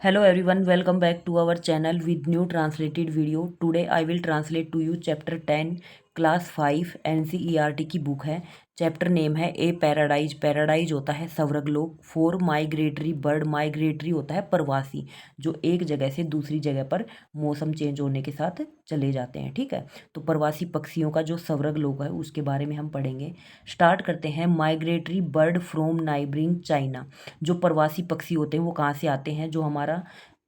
Hello everyone, welcome back to our channel with new translated video. Today I will translate to you chapter 10 class 5 NCERT की book है। Chapter name है ए paradise. Paradise होता है स्वर्ग लोक। Four migratory bird. Migratory होता है प्रवासी, जो एक जगह से दूसरी जगह पर मौसम चेंज होने के साथ चले जाते हैं। ठीक है, तो प्रवासी पक्षियों का जो स्वर्ग लोक है उसके बारे में हम पढ़ेंगे। स्टार्ट करते हैं। Migratory bird from neighbouring China. जो प्रवासी पक्षी होते हैं वो कहाँ से आते हैं? जो हमारा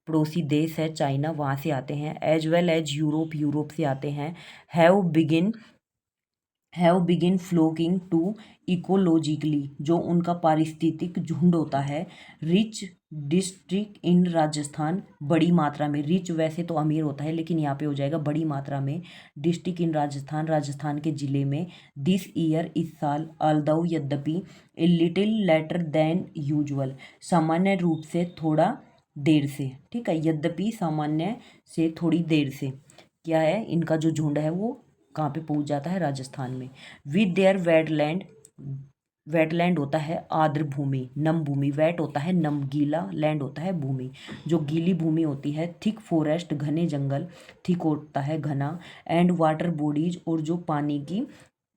पड़ोसी देश है चाइना, वहाँ से आते हैं। As well as Europe, Europe से आते हैं। Have begin flocking to ecologically, जो उनका पारिस्थितिक झुंड होता है। रिच डिस्ट्रिक्ट इन राजस्थान, बड़ी मात्रा में। रिच वैसे तो अमीर होता है, लेकिन यहाँ पे हो जाएगा बड़ी मात्रा में। डिस्ट्रिक्ट इन राजस्थान, राजस्थान के ज़िले में। दिस ईयर, इस साल। ऑल्दो, यद्यपि। A little letter than usual, सामान्य रूप से थोड़ा देर से। ठीक है, यद्यपि सामान्य से थोड़ी देर से क्या है, इनका जो झुंड है वो कहाँ पे पहुंच जाता है? राजस्थान में। With their wetland. वेटलैंड होता है आर्द्र भूमि, नम भूमि। वेट होता है नम, गीला। लैंड होता है भूमि, जो गीली भूमि होती है। थिक फॉरेस्ट, घने जंगल। थिक होता है घना। एंड वाटर बॉडीज, और जो पानी की,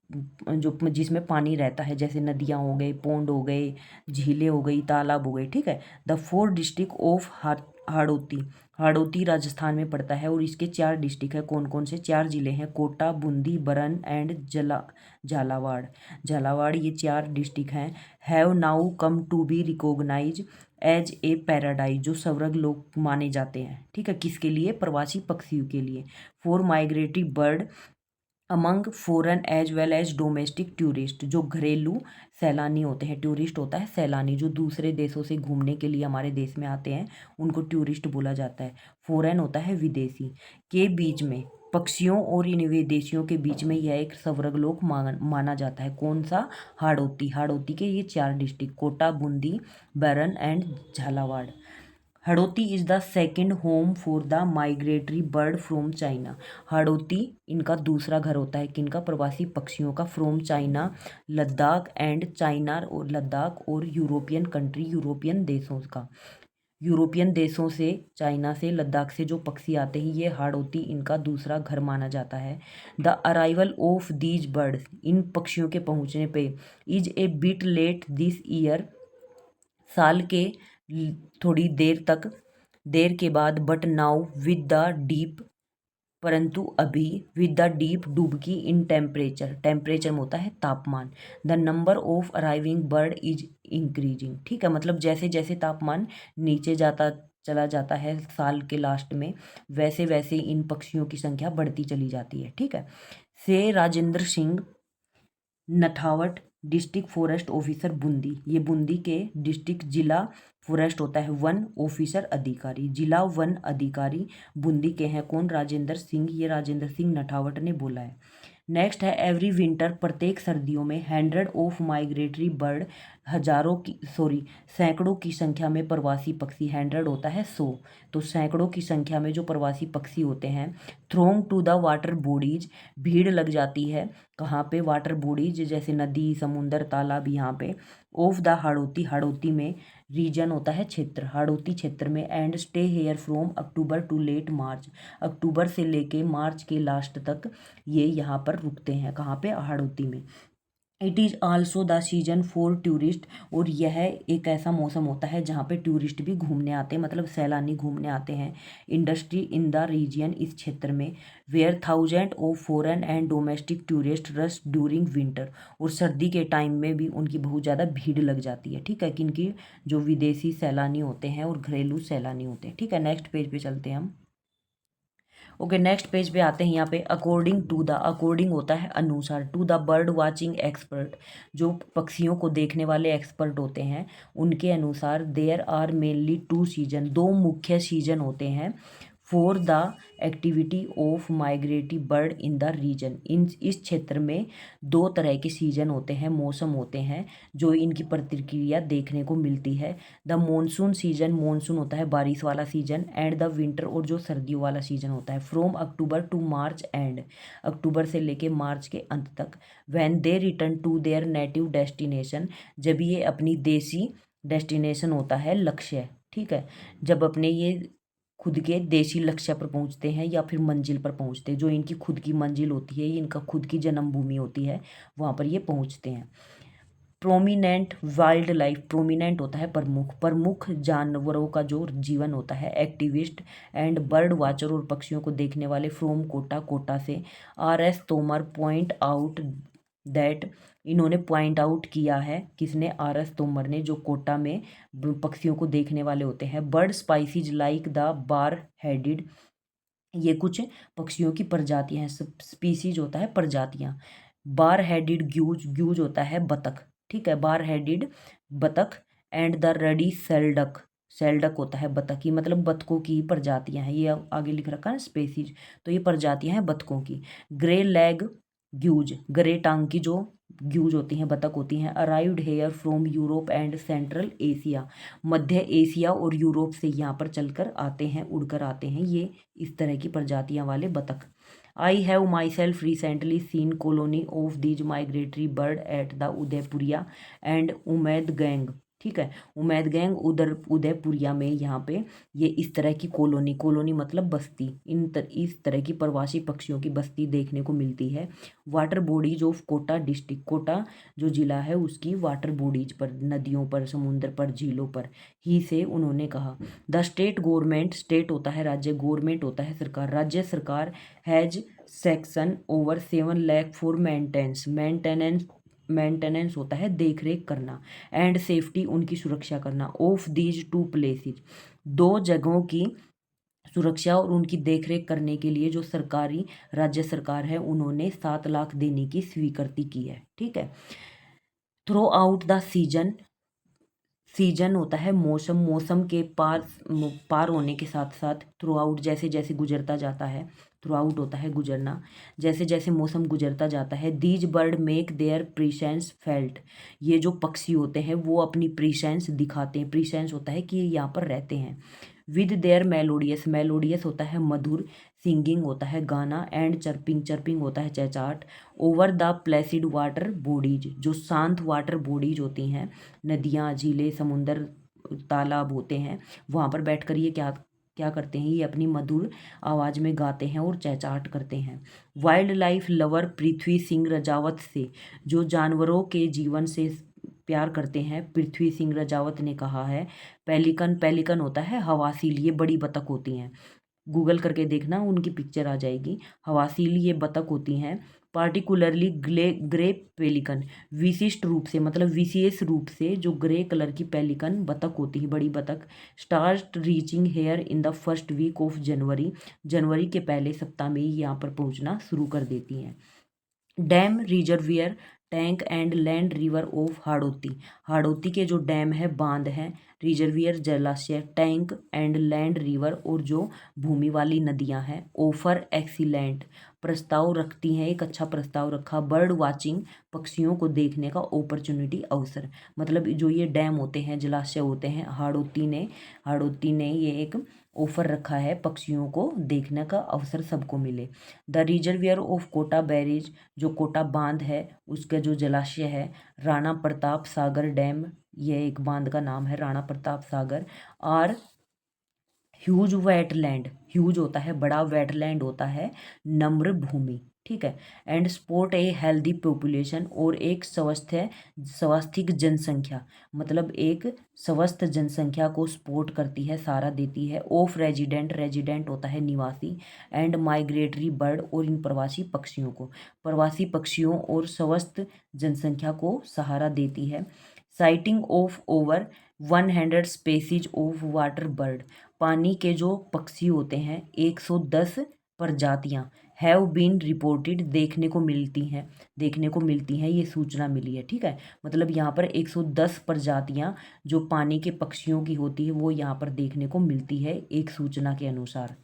जो जिसमें पानी रहता है, जैसे नदियाँ हो गए, पोंड हो गए, झीलें हो गई, तालाब हो गए। ठीक है। The four district of Hadoti. Hadoti Rajasthan में पड़ता है, और इसके 4 डिस्ट्रिक्ट है। कौन कौन से? 4 जिले हैं। कोटा, बूंदी, बरन एंड झालावाड़। झालावाड़, ये 4 डिस्ट्रिक्ट हैं। Have now come to be recognize as a paradise, जो स्वर्ग लोक माने जाते हैं। ठीक है, किसके लिए? प्रवासी पक्षियों के लिए। For migratory bird among foreign as well as domestic tourist, जो घरेलू सैलानी होते हैं। टूरिस्ट होता है सैलानी, जो दूसरे देशों से घूमने के लिए हमारे देश में आते हैं, उनको टूरिस्ट बोला जाता है। फॉरेन होता है विदेशी। के बीच में, पक्षियों और इन विदेशियों के बीच में यह एक स्वर्गलोक माना जाता है। कौन सा? हाड़ौती। हाड़ौती के ये 4 डिस्ट्रिक्ट, कोटा, बूंदी, बरन and Jhalawar. Hadoti is the second home for the migratory bird from China. Hadoti इनका दूसरा घर होता है। किनका? प्रवासी पक्षियों का। From China, Ladakh and China, और लद्दाख और यूरोपियन कंट्री, यूरोपियन देशों का। यूरोपियन देशों से, चाइना से, लद्दाख से जो पक्षी आते हैं, ये हाड़ौती इनका दूसरा घर माना जाता है। The arrival of these birds, इन पक्षियों के पहुंचने पे, is a bit late this year, साल के थोड़ी देर के बाद। But now with the deep, परंतु अभी। विद द डीप, डुबकी इन टेम्परेचर। टेम्परेचर में होता है तापमान। The number of arriving bird is increasing. ठीक है, मतलब जैसे जैसे तापमान नीचे चला जाता है साल के लास्ट में, वैसे वैसे इन पक्षियों की संख्या बढ़ती चली जाती है। ठीक है। से Rajendra Singh Nathawat, district forest officer Bundi. ये बूंदी के डिस्ट्रिक्ट, जिला फॉरेस्ट होता है वन ऑफिसर, अधिकारी। जिला वन अधिकारी बूंदी के हैं। कौन? राजेंद्र सिंह। ये राजेंद्र सिंह नथावट ने बोला है। नेक्स्ट है एवरी विंटर, प्रत्येक सर्दियों में। 100 ऑफ माइग्रेटरी बर्ड, सैकड़ों की संख्या में प्रवासी पक्षी। 100 होता है 100, तो सैकड़ों की संख्या में जो प्रवासी पक्षी होते हैं। थ्रोंग टू द वाटर बॉडीज, भीड़ लग जाती है। कहाँ पे? वाटर बॉडीज, जैसे नदी, समुंदर, तालाब, यहाँ पे। ऑफ द हाड़ौती, हाड़ौती में। रीजन होता है क्षेत्र, हाड़ौती क्षेत्र में। And stay here from October to late March, अक्टूबर से लेके मार्च के लास्ट तक ये यहाँ पर रुकते हैं। कहाँ पे? हाड़ौती में। It is also the season for tourist, और यह एक ऐसा मौसम होता है जहाँ पे टूरिस्ट भी घूमने आते हैं, मतलब सैलानी घूमने आते हैं। इंडस्ट्री इन द रीजियन, इस क्षेत्र में। Where thousand of foreign and domestic tourist rush during winter, और सर्दी के टाइम में भी उनकी बहुत ज़्यादा भीड़ लग जाती है। ठीक है, किनकी? जो विदेशी सैलानी होते हैं और घरेलू सैलानी होते हैं। ठीक है, नेक्स्ट पेज पे चलते हैं हम। ओके, नेक्स्ट पेज पे आते हैं। यहाँ पे अकॉर्डिंग टू द, अकॉर्डिंग होता है अनुसार। To the bird watching expert, जो पक्षियों को देखने वाले एक्सपर्ट होते हैं, उनके अनुसार। देयर आर मेनली 2 सीजन, 2 मुख्य सीजन होते हैं। For the activity of migratory bird in the region, इस क्षेत्र में 2 तरह के सीजन होते हैं, मौसम होते हैं, जो इनकी प्रतिक्रिया देखने को मिलती है। द मॉनसून सीजन, मॉनसून होता है बारिश वाला सीजन। एंड द विंटर, और जो सर्दियों वाला सीजन होता है। From October to March and, अक्टूबर से लेके मार्च के अंत तक। When they return to their native destination, जब ये अपनी देसी डेस्टिनेशन होता है, लक्ष्य। ठीक है, जब अपने ये खुद के देशी लक्ष्य पर पहुंचते हैं या फिर मंजिल पर पहुंचते हैं, जो इनकी खुद की मंजिल होती है, इनका खुद की जन्मभूमि होती है, वहाँ पर ये पहुंचते हैं। प्रोमिनेंट वाइल्ड लाइफ, प्रोमिनेंट होता है प्रमुख, प्रमुख जानवरों का जो जीवन होता है। एक्टिविस्ट एंड बर्ड वाचर, और पक्षियों को देखने वाले। फ्रोम कोटा, कोटा से। R.S. Tomar point out that, इन्होंने पॉइंट आउट किया है, किसने? R.S. तोमर ने, जो कोटा में पक्षियों को देखने वाले होते हैं। Bird species like the bar headed, ये कुछ पक्षियों की प्रजातियां हैं। स्पीसीज होता है प्रजातियां। बार हेडेड ग्यूज, ग्यूज होता है बतख, ठीक है, बार हेडेड बतख। एंड द रडी सेल्डक, सेल्डक होता है बतख की, मतलब बतखों की प्रजातियां हैं। ये आगे लिख रखा है स्पेसीज, तो ये प्रजातियां हैं बतखों की। ग्रे लेग ग्यूज, ग्रे टांग की जो ग्यूज होती हैं, बतख होती हैं। Arrived here from Europe and central Asia, मध्य एशिया और यूरोप से यहाँ पर चलकर आते हैं, उड़कर आते हैं ये इस तरह की प्रजातियां वाले बतख। I have myself recently seen colony of these migratory bird at the Udaipuriya and Umaid Ganj, ठीक है, उमैद गैंग उधर उदयपुरिया में, यहाँ पे ये इस तरह की कॉलोनी, कॉलोनी मतलब बस्ती, इस तरह की प्रवासी पक्षियों की बस्ती देखने को मिलती है। Water bodies of Kota district, Kota जो जिला है उसकी वाटर बॉडीज पर, नदियों पर, समुद्र पर, झीलों पर ही से उन्होंने कहा। द स्टेट गवर्नमेंट, स्टेट होता है राज्य, गवर्नमेंट होता है सरकार, राज्य सरकार। Has section over 7 lakh for maintenance होता है देख रेख करना, एंड सेफ्टी उनकी सुरक्षा करना। ऑफ दीज टू प्लेसेस, दो जगहों की सुरक्षा और उनकी देखरेख करने के लिए जो सरकारी राज्य सरकार है, उन्होंने 7 लाख देने की स्वीकृति की है, ठीक है। Through out the season, season होता है मौसम, मौसम के पार होने के साथ साथ। थ्रू आउट जैसे जैसे गुजरता जाता है, थ्रू आउट होता है गुजरना, जैसे जैसे मौसम गुजरता जाता है। These bird make their presence felt, ये जो पक्षी होते हैं वो अपनी प्रीसेंस दिखाते हैं, प्रीसेंस होता है कि ये यहाँ पर रहते हैं। विद देयर मेलोडियस, मेलोडियस होता है मधुर, सिंगिंग होता है गाना, एंड चर्पिंग, चर्पिंग होता है चहचहाट। Over the placid water bodies, जो शांत वाटर बॉडीज होती हैं, नदियाँ, झीलें, समुंदर, तालाब होते हैं, वहाँ पर बैठकर ये क्या क्या करते हैं, ये अपनी मधुर आवाज़ में गाते हैं और चहचहाट करते हैं। Wild life lover Prithvi Singh Rajawat से, जो जानवरों के जीवन से प्यार करते हैं, पृथ्वी सिंह रजावत ने कहा है। पेलिकन, पेलिकन होता है हवासील, ये बड़ी बतख होती हैं, गूगल करके देखना उनकी पिक्चर आ जाएगी। हवासील ये बतख होती हैं। पार्टिकुलरली ग्रे पेलिकन, विशिष्ट रूप से, मतलब विशेष रूप से जो ग्रे कलर की पेलिकन बतख होती है, बड़ी बतख। Start reaching here in the first week of January, जनवरी के पहले सप्ताह में ही यहाँ पर पहुँचना शुरू कर देती हैं। Dam, reservoir, tank and land river of Hadoti, Hadoti के जो डैम है, बांध है, रिजर्वियर जलाशय, टैंक एंड लैंड रिवर और जो भूमि वाली नदियां हैं। ऑफर एक्सीलेंट, प्रस्ताव रखती हैं, एक अच्छा प्रस्ताव रखा। बर्ड वाचिंग, पक्षियों को देखने का अपॉर्चुनिटी, अवसर, मतलब जो ये डैम होते हैं, जलाशय होते हैं, हाड़ौती ने ये एक ऑफर रखा है, पक्षियों को देखने का अवसर सबको मिले। The reservoir of Kota barrage, जो कोटा बांध है उसका जो जलाशय है। राणा प्रताप सागर डैम, यह एक बांध का नाम है, राणा प्रताप सागर। और ह्यूज वेटलैंड, ह्यूज होता है बड़ा, वेटलैंड होता है नम्र भूमि, ठीक है। And support a healthy population, और एक स्वास्थ्यिक जनसंख्या, मतलब एक स्वस्थ जनसंख्या को सपोर्ट करती है, सहारा देती है। ऑफ रेजिडेंट, रेजिडेंट होता है निवासी। एंड माइग्रेटरी बर्ड, और इन प्रवासी पक्षियों को, प्रवासी पक्षियों और स्वस्थ जनसंख्या को सहारा देती है। Sighting of over 100 species of water bird, पानी के जो पक्षी होते हैं 110 प्रजातियां हैव बीन रिपोर्टेड, देखने को मिलती हैं, ये सूचना मिली है, ठीक है। मतलब यहाँ पर 110 प्रजातियां जो पानी के पक्षियों की होती है वो यहाँ पर देखने को मिलती है एक सूचना के अनुसार।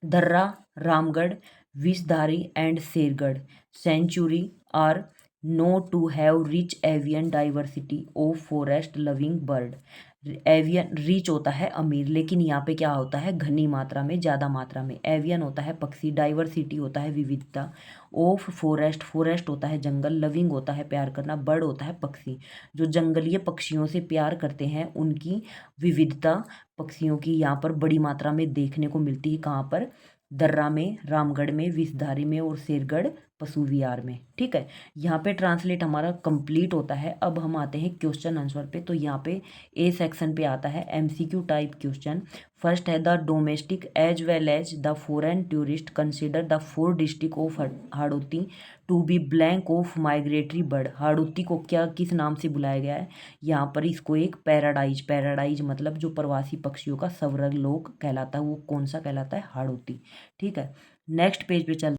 Darra, Ramgarh, Vishdhari and Shergarh sanctuary are known to have rich avian diversity of forest loving bird, avian rich होता है अमीर, लेकिन यहाँ पे क्या होता है घनी मात्रा में, ज़्यादा मात्रा में। एवियन होता है पक्षी, डाइवर्सिटी होता है विविधता, ऑफ फॉरेस्ट फॉरेस्ट होता है जंगल, लविंग होता है प्यार करना, बर्ड होता है पक्षी। जो जंगलीय पक्षियों से प्यार करते हैं उनकी विविधता पक्षियों की यहाँ पर बड़ी मात्रा में देखने को मिलती है। कहाँ पर? दर्रा में, रामगढ़ में, विषधारी में और शेरगढ़ पशु विहार में। ठीक है, यहाँ पे ट्रांसलेट हमारा कंप्लीट होता है। अब हम आते हैं क्वेश्चन आंसर पे। तो यहाँ पे ए सेक्शन पे आता है एमसीक्यू टाइप क्वेश्चन। फर्स्ट है the domestic as well as the foreign tourist consider the 4 district of Hadoti to be blank of migratory bird. Hadoti को क्या किस नाम से बुलाया गया है? यहाँ पर इसको एक पैराडाइज, पैराडाइज मतलब जो प्रवासी पक्षियों का स्वर्ग लोक कहलाता है, वो कौन सा कहलाता है? हाड़ौती। ठीक है, नेक्स्ट पेज पे चल।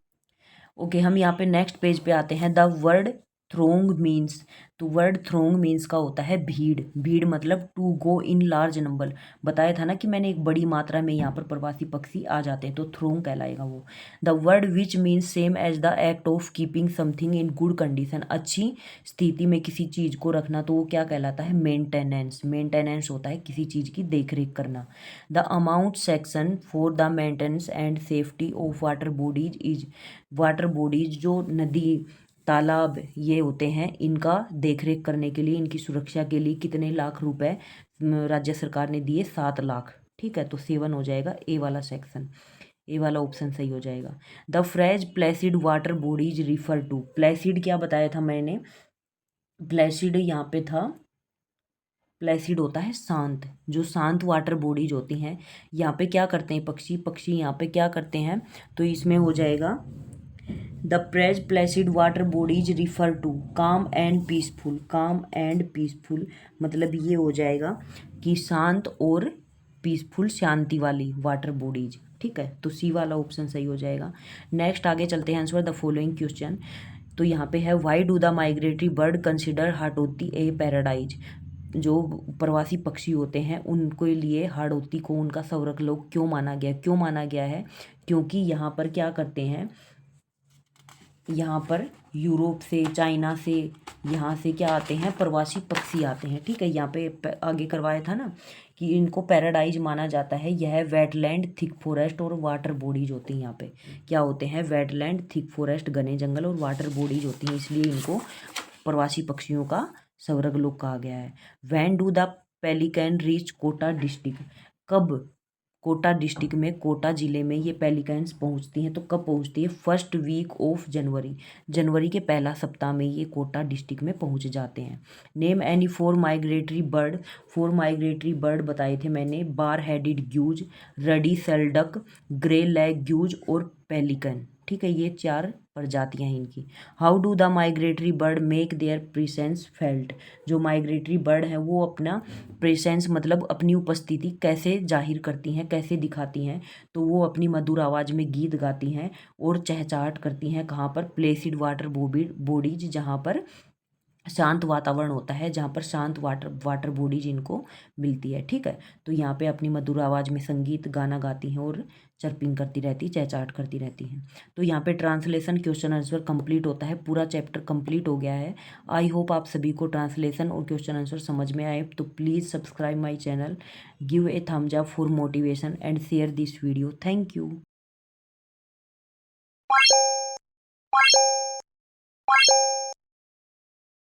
ओके, हम यहाँ पे नेक्स्ट पेज पे आते हैं। द वर्ड थ्रोंग मीन्स, तो वर्ड थ्रोंग मीन्स का होता है भीड़। भीड़ मतलब to go in large number. बताया था ना कि मैंने एक बड़ी मात्रा में यहाँ पर प्रवासी पक्षी आ जाते हैं, तो थ्रोंग कहलाएगा वो। The word which means same as the act of keeping something in good condition. अच्छी स्थिति में किसी चीज़ को रखना, तो वो क्या कहलाता है? मेंटेनेंस। मेंटेनेंस होता है किसी चीज़ की देख रेख करना। The amount section for the maintenance and safety of water bodies is, water bodies जो नदी तालाब ये होते हैं, इनका देखरेख करने के लिए, इनकी सुरक्षा के लिए कितने लाख रुपए राज्य सरकार ने दिए? 7 लाख। ठीक है, तो 7 हो जाएगा ए वाला सेक्शन, ए वाला ऑप्शन सही हो जाएगा। The phrase placid water bodies refer to. Placid क्या बताया था मैंने? प्लेसिड यहाँ पे था, प्लेसिड होता है शांत, जो शांत वाटर बॉडीज होती हैं। यहाँ पे क्या करते हैं पक्षी? पक्षी यहाँ पे क्या करते हैं? तो इसमें हो जाएगा the phrase placid water bodies refer to calm and peaceful. Calm and peaceful मतलब ये हो जाएगा कि शांत और पीसफुल, शांति वाली वाटर बॉडीज। ठीक है, तो सी वाला ऑप्शन सही हो जाएगा। नेक्स्ट आगे चलते हैं, आंसर द फॉलोइंग क्वेश्चन। तो यहाँ पे है why do the migratory bird consider Hadoti A paradise. जो प्रवासी पक्षी होते हैं उनके लिए हाड़ौती को उनका स्वर्ग लोक क्यों माना गया? क्यों माना गया है? क्योंकि यहाँ पर क्या करते हैं, यहाँ पर यूरोप से, चाइना से, यहाँ से क्या आते हैं? प्रवासी पक्षी आते हैं। ठीक है, यहाँ पे आगे करवाया था ना कि इनको पैराडाइज माना जाता है। यह वेटलैंड, थिक फॉरेस्ट और वाटर बॉडीज होती हैं। यहाँ पे क्या होते हैं? वेटलैंड, थिक फॉरेस्ट, घने जंगल और वाटर बॉडीज होती हैं, इसलिए इनको प्रवासी पक्षियों का स्वर्ग लोक कहा गया है। When do the pelican reach Kota district. कब कोटा डिस्ट्रिक्ट में, कोटा जिले में ये पेलिकन्स पहुंचती हैं? तो कब पहुंचती है? फर्स्ट वीक ऑफ जनवरी, जनवरी के पहला सप्ताह में ये कोटा डिस्ट्रिक्ट में पहुंच जाते हैं। Name any 4 migratory bird. 4 migratory bird बताए थे मैंने, bar headed gives, ready सेल्डक, grey lag gives और पेलिकन। ठीक है, ये 4 प्रजातियां हैं इनकी। How do the migratory bird make there presence felt. जो माइग्रेटरी बर्ड है वो अपना प्रेजेंस मतलब अपनी उपस्थिति कैसे जाहिर करती हैं, कैसे दिखाती हैं? तो वो अपनी मधुर आवाज़ में गीत गाती हैं और चहचहाट करती हैं। कहाँ पर? प्लेसिड वाटर बॉडीज, जहाँ पर शांत वातावरण होता है, जहाँ पर शांत वाटर बॉडीज इनको मिलती है। ठीक है, तो यहाँ पे अपनी मधुर आवाज़ में संगीत गाना गाती हैं और चर्पिंग करती रहती, चहचहाट करती रहती हैं। तो यहाँ पे ट्रांसलेशन क्वेश्चन आंसर कंप्लीट होता है, पूरा चैप्टर कंप्लीट हो गया है। आई होप आप सभी को ट्रांसलेशन और क्वेश्चन आंसर समझ में आए। तो please subscribe my channel, give a thumbs up for motivation and share this video. Thank you.